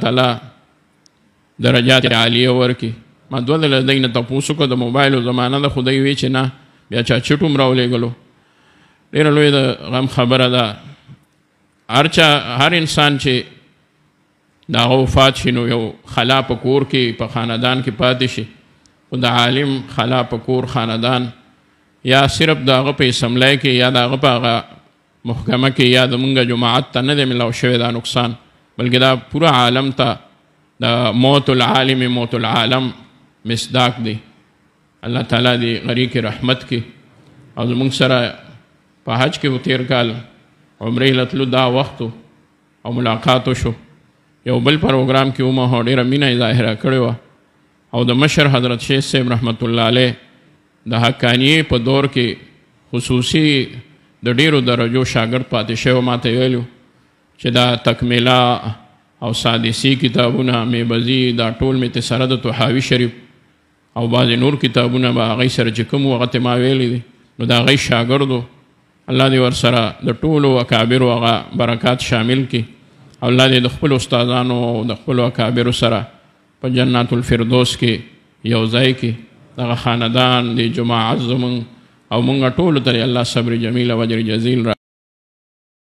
تعالی درجات عالیه ورکړي. ما دوه ځله دی نه تپوس وکړو د موبایلو زمانه ده، خدای وی چې نه بیا چا چټ هم راولېږلو. ډېره لویه د غم خبره ده. هر انسان چې د هغه وفات شي نو یو خلا په کور کې په خاندان کې پاتې شي، خو د عالم خلا په کور خاندان یا صرف د هغه په اسمبلی کې یا د هغه په هغه محکمه کې یا د مونږ جماعت ته نه دی ملاو شوی دا نقصان، بلکې دا پوره عالم ته د موت العالم موت العالم مصداق دی. الله تعالی دې غریق رحمت کې او زمونږ سره په حج کې و تیر کال عمرې لتلو دا وخت او ملاقات شو. یو بل پروګرام کې ومه ډېره مینه یې ظاهره کړې وه او د مشر حضرت شیخ صاحب رحمت الله علیه د حقانیې په دور کې خصوصي د ډېرو درجو شاګرد پاتې شوی. ما ته ویلو چې دا تکمیله او سادسی کتابونه میبزي دا ټول مې ته سره د طحاوي شریف او بعضې نور کتابونه به هغوی سره چې کوم هغه ته ما ویلی دي نو د هغوی شاګردو الله دې ورسره د ټولو اکابرو هغه برکات شامل کړي او الله دې د خپلو استادانو او د خپلو اکابرو سره په جنات الفردوس کې یو ځای کې دغه خاندان د جماعت زمونږ او مونږ ټولو ته الله صبر جمیل او اجر جزیل را